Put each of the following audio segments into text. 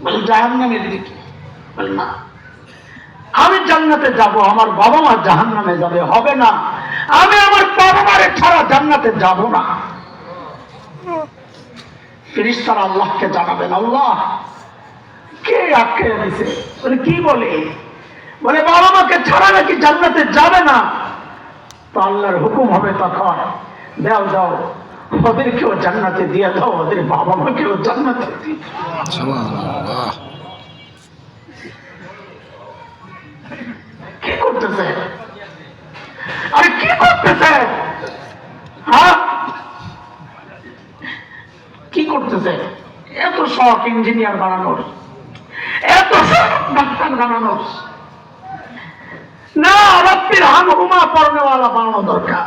বলে জাহান্নামের দিকে। বলে না, আমি জান্নাতে যাব, আমার বাবা মা জাহান্নামে যাবে, হবে না। আমি আমার বাবা মারে ছাড়া জান্নাতে যাব না। ফেরেশতারা আল্লাহকে জানাবেন, আল্লাহ কে আটকে দিয়েছে? বলে কি বলে? বলে বাবা মাকে ছাড়া নাকি জান্নাতে যাবে না। তো আল্লাহর হুকুম হবে তখন, দাও দাও, ওদেরকেও জান্নাতে দিয়ে দাও, ওদের বাবা মাকেও জান্নাতে দিয়ে দাও। কি করতেছে? আরে কি করতেছে? হ্যাঁ, কি করতেছে? এত শখ ইঞ্জিনিয়ার বানানোর, এত শখ ডাক্তার বানানোর না, রাত্রির হামহুমা পড়নেওয়ালা বানানো দরকার।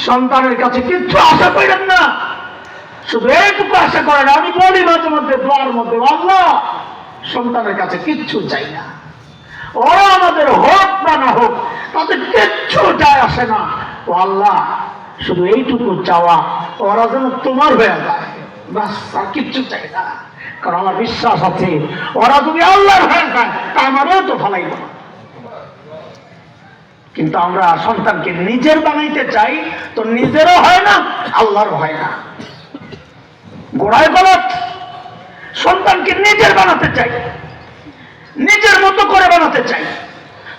সন্তানের কাছে কিচ্ছু আশা করেন না, শুধু এইটুকু আশা করেন। আমি বলি মাঝে মধ্যে দোয়ার মধ্যে, আল্লাহ সন্তানের কাছে কিচ্ছু চাই না, ওরা আমাদের হোক বা না হোক তাদের কিচ্ছু যায় আসে না। ও আল্লাহ, শুধু এইটুকু চাওয়া, ওরা যেন তোমার হয়ে যায়, বাস, আর কিচ্ছু চাই না। কারণ আমার বিশ্বাস আছে ওরা যদি আল্লাহর হয়ে যায় তা আমারও তো ফলাইব না। কিন্তু আমরা সন্তানকে নিজের বানাইতে চাই, তো নিজেরও হয় না, আল্লাহরও হয় না। গোড়ায় গলত। সন্তানকে নিজের বানাতে চাই, নিজের মতো করে বানাতে চাই,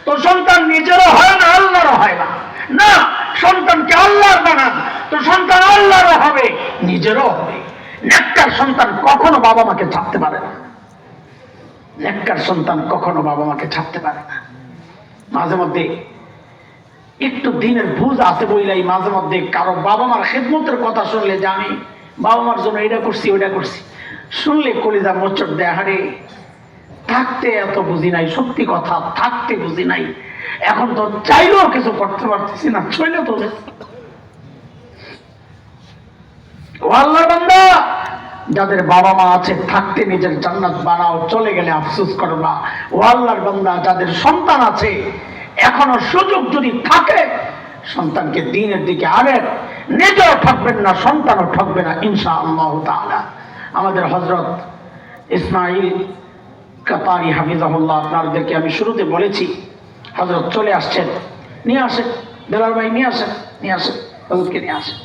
তো সন্তান নিজেরও হয় না, আল্লাহরও হয় না। না, সন্তানকে আল্লাহর বানান, তো সন্তান আল্লাহরও হবে, নিজেরও হবে। নেককার সন্তান কখনো বাবা মাকে ছাড়তে পারে না। নেককার সন্তান কখনো বাবা মাকে ছাড়তে পারে না। মাঝে মধ্যে একটু দিনের বুঝ আছে বইলাই মাঝে মধ্যে কারো বাবা মার খেদমতের কথা শুনলে, যে আমি বাবা মার জন্য এটা করছি ওইটা করছি, শুনলে কলিজা মোচড় দেয়। হারে, থাকতে এত বুঝি নাই, সত্যি কথা, থাকতে বুঝি নাই, এখন তো চাইলেও কিছু করতে পারতেছি না, চলে তো। ও আল্লাহর বান্দা, যাদের বাবা মা আছে থাকতে নিজের জান্নাত বানাও, চলে গেলে আফসোস করবা। ও আল্লাহর বান্দা, যাদের সন্তান আছে এখনো সুযোগ যদি থাকে সন্তানকে দ্বীনের দিকে আনেন, নিজেও ঠকবেন না, সন্তানও ঠকবে না ইনশাআল্লাহ তাআলা। আমাদের হযরত ইসমাইল কাতারি হাফিজাহুল্লাহ, আপনাদেরকে আমি শুরুতে বলেছি, হযরত চলে আসছেন, নিয়ে আসেন বেলাল ভাই, নিয়ে আসেন, নিয়ে আসেন, হযরতকে নিয়ে আসেন।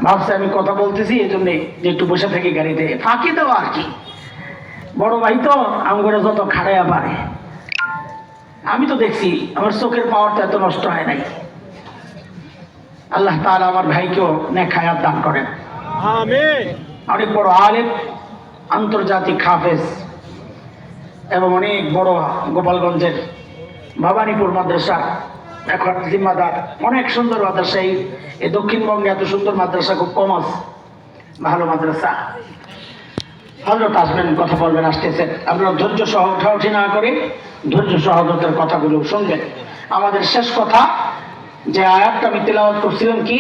ভাবছে আমি কথা বলতেছি এই জন্যে যে একটু বসে থাকি গাড়িতে, ফাঁকি দেওয়া আর কি। বড় ভাই তো আমগরে যত খাড়াইয়া পারে, আমি তো দেখছি আমার চোখের পাওয়ারটা এত নষ্ট হয় নাই। আল্লাহ তাআলা আমার ভাইকেও নেক হায়াত দান করেন, আমিন। অনেক বড় আলেম, আন্তর্জাতিক হাফেজ, এবং অনেক বড় গোপালগঞ্জের ভবানীপুর মাদ্রাসা এখন জিম্মাদার। অনেক সুন্দর মাদ্রাসা, এই দক্ষিণবঙ্গে এত সুন্দর মাদ্রাসা খুব কম আছে, ভালো মাদ্রাসা। হযরত আসবেন, কথা বলবেন, আসতেছেন। আপনারা ধৈর্য সহ উঠাউঠি না করে ধৈর্য সহ হযরতের কথাগুলো শুনবেন। আমাদের শেষ কথা যে আয়াতটা আমি তেলাওয়াত করছিলাম, কি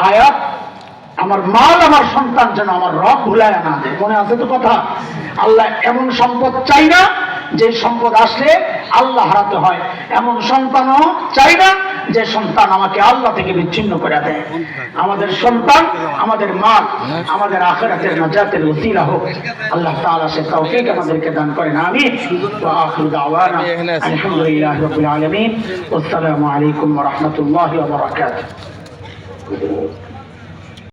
আয়াত? আমার মাল, আমার সন্তান যেন আমার রব ভুলায় না দেয়। মনে আছে তো কথা? আল্লাহ এমন সম্পদ চাই না যে সম্পদ আসলে আল্লাহ হারাতে হয়, এমন সন্তানও চাই না যে সন্তান আমাকে আল্লাহ থেকে বিচ্ছিন্ন করে দেয়। আমাদের সন্তান, আমাদের মা, আমাদের আখিরাতের নাজাতের ওসিলা হোক। আল্লাহ তাআলা সে তৌফিক আমাদেরকে দান করেন, আমিন। ওয়া আখিরু দাওয়ানা আলহামদুলিল্লাহি রাব্বিল আলামিন। আসসালামু আলাইকুম ওয়া রাহমাতুল্লাহি ওয়া বারাকাতুহু।